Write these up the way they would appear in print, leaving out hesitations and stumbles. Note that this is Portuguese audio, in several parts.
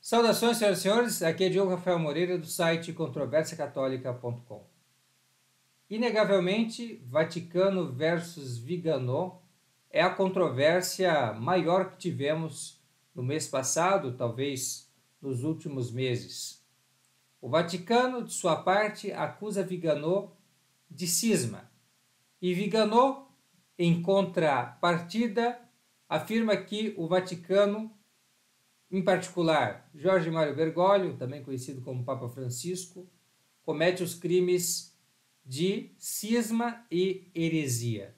Saudações, senhoras e senhores, aqui é Diogo Rafael Moreira do site controversiacatólica.com. Inegavelmente, Vaticano versus Vigano é a controvérsia maior que tivemos no mês passado, talvez nos últimos meses. O Vaticano, de sua parte, acusa Vigano de cisma. E Vigano, em contrapartida, afirma que o Vaticano, em particular, Jorge Mário Bergoglio, também conhecido como Papa Francisco, comete os crimes de cisma e heresia.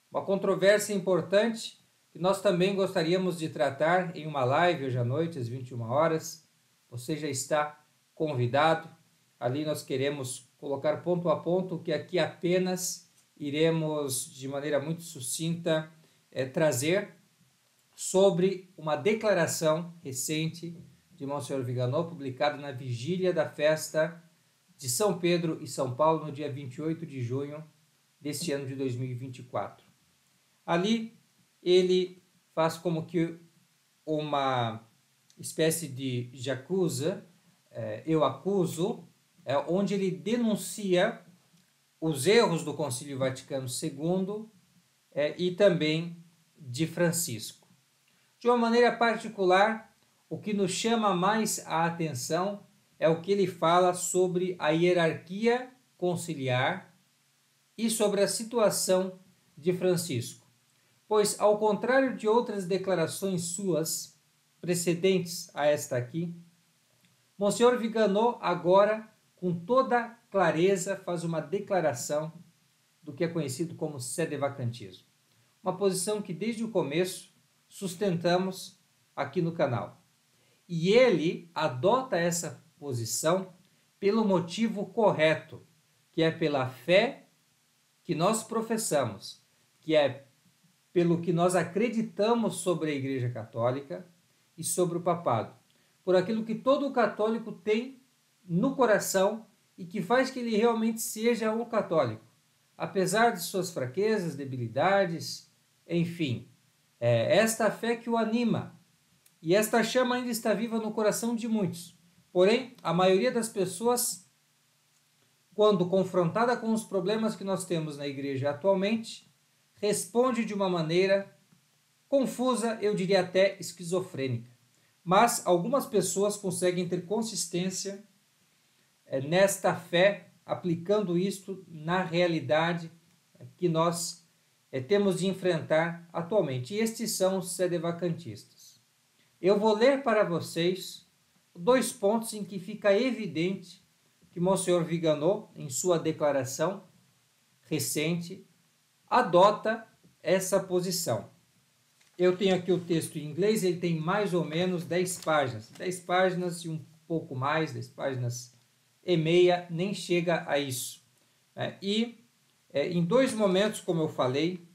Uma controvérsia importante que nós também gostaríamos de tratar em uma live hoje à noite, às 21 horas. Você já está convidado. Ali nós queremos colocar ponto a ponto, que aqui apenas iremos, de maneira muito sucinta, trazer sobre uma declaração recente de Monsenhor Vigano, publicada na vigília da festa de São Pedro e São Paulo, no dia 28 de junho deste ano de 2024. Ali, ele faz como que uma espécie de jacusa, eu acuso, onde ele denuncia os erros do Concílio Vaticano II e também de Francisco. De uma maneira particular, o que nos chama mais a atenção é o que ele fala sobre a hierarquia conciliar e sobre a situação de Francisco. Pois, ao contrário de outras declarações suas, precedentes a esta aqui, Monsenhor Vigano agora, com toda clareza, faz uma declaração do que é conhecido como sedevacantismo. Uma posição que desde o começo sustentamos aqui no canal. E ele adota essa posição pelo motivo correto, que é pela fé que nós professamos, que é pelo que nós acreditamos sobre a Igreja Católica e sobre o papado, por aquilo que todo católico tem no coração e que faz que ele realmente seja um católico, apesar de suas fraquezas, debilidades, enfim. Esta fé que o anima, e esta chama ainda está viva no coração de muitos. Porém, a maioria das pessoas, quando confrontada com os problemas que nós temos na igreja atualmente, responde de uma maneira confusa, eu diria até esquizofrênica. Mas algumas pessoas conseguem ter consistência nesta fé, aplicando isto na realidade que nós temos de enfrentar atualmente. E estes são os sedevacantistas. Eu vou ler para vocês 2 pontos em que fica evidente que Monsenhor Vigano, em sua declaração recente, adota essa posição. Eu tenho aqui o texto em inglês, ele tem mais ou menos 10 páginas. 10 páginas e um pouco mais, 10 páginas e meia, nem chega a isso. Em 2 momentos, como eu falei,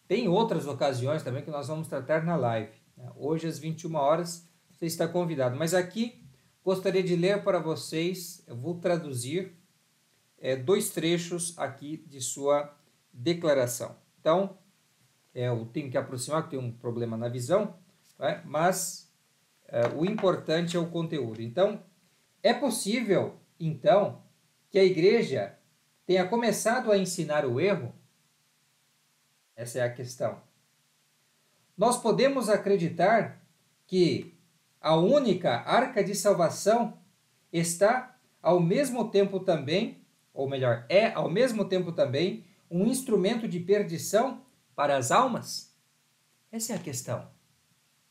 tem outras ocasiões também que nós vamos tratar na live. Hoje, às 21 horas, você está convidado. Mas aqui, gostaria de ler para vocês, eu vou traduzir 2 trechos aqui de sua declaração. Então, eu tenho que aproximar, porque tem um problema na visão, mas o importante é o conteúdo. Então, é possível, então, que a igreja tenha começado a ensinar o erro? Essa é a questão. Nós podemos acreditar que a única arca de salvação está ao mesmo tempo também, ou melhor, é ao mesmo tempo também um instrumento de perdição para as almas? Essa é a questão.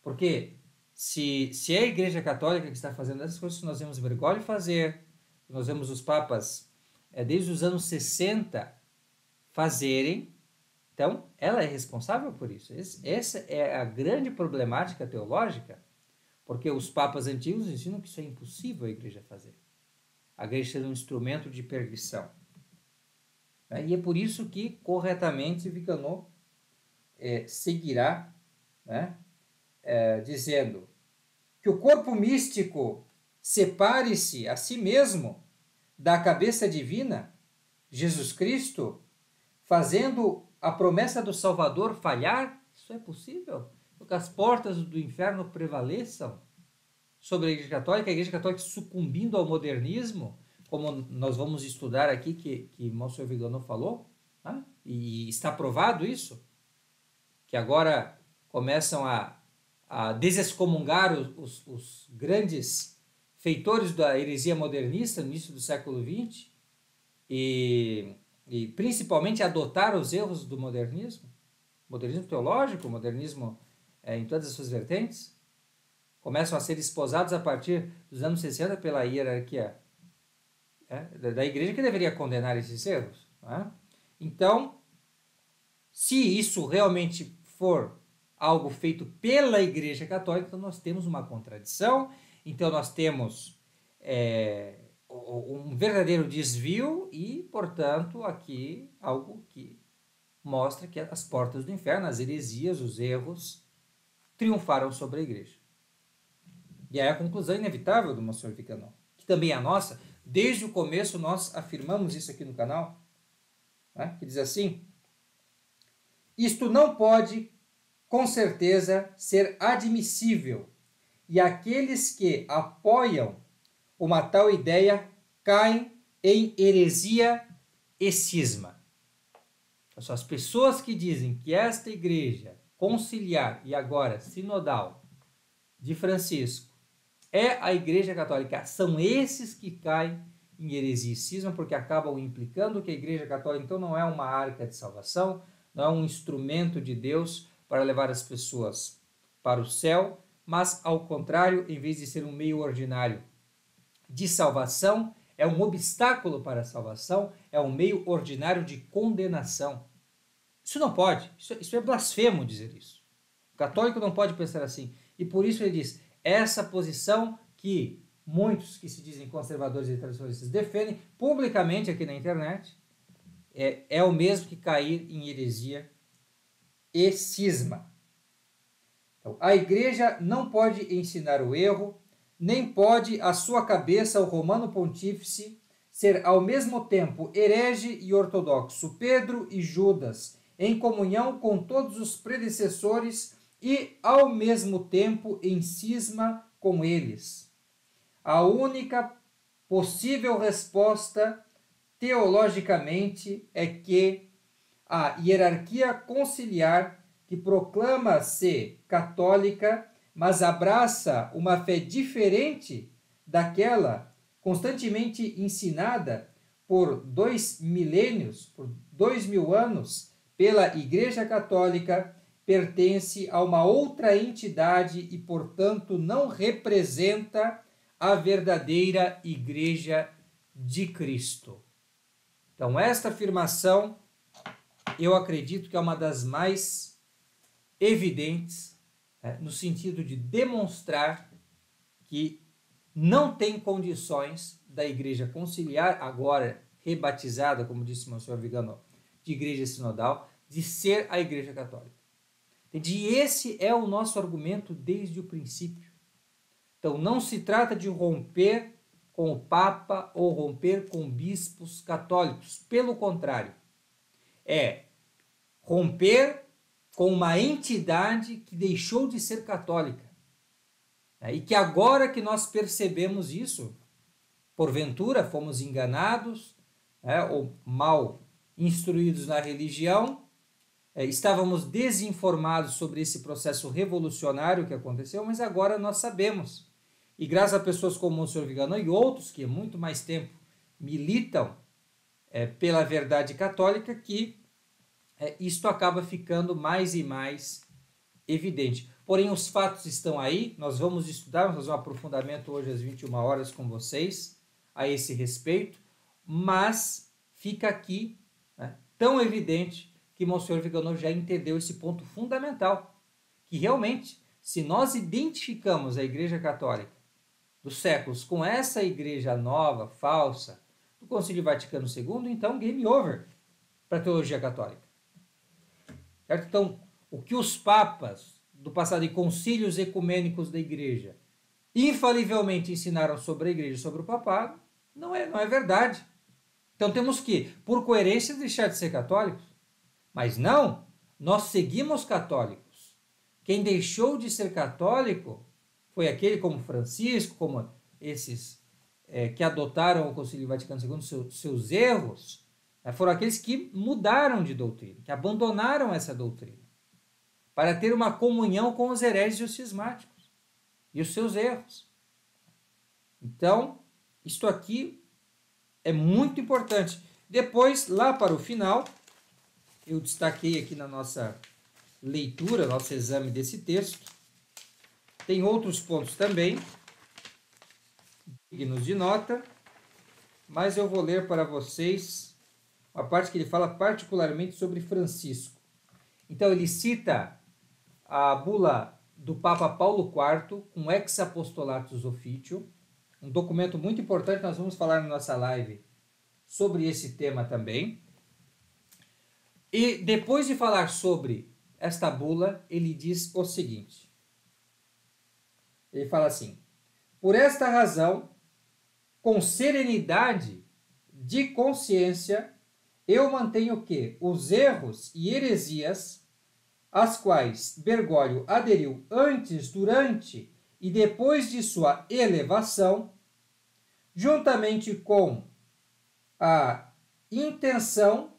Porque se é a Igreja Católica que está fazendo essas coisas que nós vemos Bergoglio fazer, que nós vemos os papas desde os anos 60 fazerem, então ela é responsável por isso. Essa é a grande problemática teológica, porque os papas antigos ensinam que isso é impossível a Igreja fazer. A Igreja ser um instrumento de perdição. E é por isso que, corretamente, Vigano seguirá dizendo que o corpo místico separe-se a si mesmo da cabeça divina, Jesus Cristo, fazendo a promessa do Salvador falhar. Isso é possível? Que as portas do inferno prevaleçam? sobre a Igreja Católica sucumbindo ao modernismo, como nós vamos estudar aqui, que Monsenhor Vigano falou, né? E está provado isso, que agora começam a desexcomungar os grandes feitores da heresia modernista no início do século XX e principalmente adotar os erros do modernismo teológico, modernismo em todas as suas vertentes, começam a ser esposados a partir dos anos 60 pela hierarquia da igreja, que deveria condenar esses erros. Né? Então, se isso realmente for algo feito pela Igreja Católica, então nós temos uma contradição, então nós temos um verdadeiro desvio e, portanto, aqui algo que mostra que as portas do inferno, as heresias, os erros, triunfaram sobre a Igreja. E aí a conclusão inevitável do Monsenhor Vigano, que também é a nossa, desde o começo nós afirmamos isso aqui no canal, né? Que diz assim: isto não pode, com certeza, ser admissível, e aqueles que apoiam uma tal ideia caem em heresia e cisma. São as pessoas que dizem que esta igreja conciliar e agora sinodal de Francisco é a Igreja Católica, são esses que caem em heresia e cisma, porque acabam implicando que a Igreja Católica então não é uma arca de salvação, não é um instrumento de Deus para levar as pessoas para o céu, mas ao contrário, em vez de ser um meio ordinário de salvação, é um obstáculo para a salvação, é um meio ordinário de condenação. Isso não pode, isso é blasfemo dizer isso. O católico não pode pensar assim. E por isso ele diz, essa posição que muitos que se dizem conservadores e tradicionalistas defendem publicamente aqui na internet, é o mesmo que cair em heresia e cisma. Então, a igreja não pode ensinar o erro, nem pode a sua cabeça, o romano pontífice, ser ao mesmo tempo herege e ortodoxo, Pedro e Judas, em comunhão com todos os predecessores e ao mesmo tempo em cisma com eles. A única possível resposta teologicamente é que a hierarquia conciliar, que proclama-se católica, mas abraça uma fé diferente daquela constantemente ensinada por 2 milênios, por 2000 anos, pela Igreja Católica, pertence a uma outra entidade e, portanto, não representa a verdadeira Igreja de Cristo. Então, esta afirmação, eu acredito que é uma das mais evidentes, no sentido de demonstrar que não tem condições da Igreja conciliar, agora rebatizada, como disse o Monsenhor Vigano, de Igreja Sinodal, de ser a Igreja Católica. E esse é o nosso argumento desde o princípio. Então, não se trata de romper com o Papa ou romper com bispos católicos. Pelo contrário, é romper com uma entidade que deixou de ser católica. E que agora que nós percebemos isso, porventura fomos enganados, ou mal instruídos na religião, estávamos desinformados sobre esse processo revolucionário que aconteceu, mas agora nós sabemos. E graças a pessoas como o Monsenhor Vigano e outros que há muito mais tempo militam pela verdade católica, que isto acaba ficando mais e mais evidente. Porém, os fatos estão aí, nós vamos estudar, vamos fazer um aprofundamento hoje às 21 horas com vocês a esse respeito, mas fica aqui tão evidente que Monsenhor Vigano já entendeu esse ponto fundamental, que realmente, se nós identificamos a Igreja Católica dos séculos com essa igreja nova, falsa, do Concílio Vaticano II, então game over para a teologia católica. Certo? Então, o que os papas do passado e concílios ecumênicos da igreja infalivelmente ensinaram sobre a igreja e sobre o papado, não é verdade. Então temos que, por coerência, deixar de ser católicos. Mas não, nós seguimos católicos. Quem deixou de ser católico foi aquele como Francisco, como esses que adotaram o Concílio Vaticano II, seus erros, foram aqueles que mudaram de doutrina, que abandonaram essa doutrina, para ter uma comunhão com os hereges e os cismáticos, e os seus erros. Então, isto aqui é muito importante. Depois, lá para o final, eu destaquei aqui na nossa leitura, nosso exame desse texto, tem outros pontos também, dignos de nota, mas eu vou ler para vocês a parte que ele fala particularmente sobre Francisco. Então, ele cita a bula do Papa Paulo IV, com Ex Apostolatus Officio, um documento muito importante, nós vamos falar na nossa live sobre esse tema também. E depois de falar sobre esta bula, ele diz o seguinte. Ele fala assim: por esta razão, com serenidade de consciência, eu mantenho que os erros e heresias, às quais Bergoglio aderiu antes, durante e depois de sua elevação, juntamente com a intenção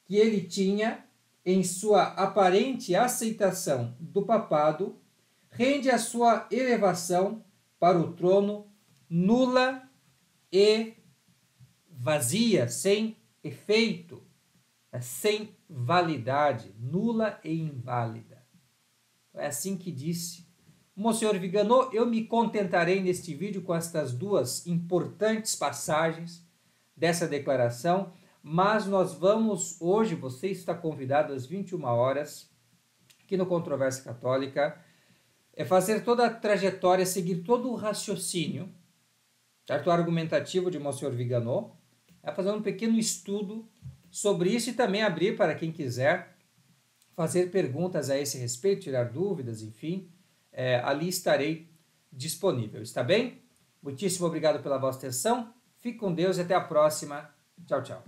que ele tinha em sua aparente aceitação do papado, rende a sua elevação para o trono nula e vazia, sem efeito, sem validade, nula e inválida. É assim que disse Monsenhor Vigano. Eu me contentarei neste vídeo com estas duas importantes passagens dessa declaração, mas nós vamos hoje, você está convidado às 21 horas, aqui no Controvérsia Católica, fazer toda a trajetória, seguir todo o raciocínio, certo? Argumentativo de Monsenhor Vigano, fazer um pequeno estudo sobre isso e também abrir para quem quiser fazer perguntas a esse respeito, tirar dúvidas, enfim, ali estarei disponível, está bem? Muitíssimo obrigado pela vossa atenção, fique com Deus e até a próxima. Tchau, tchau.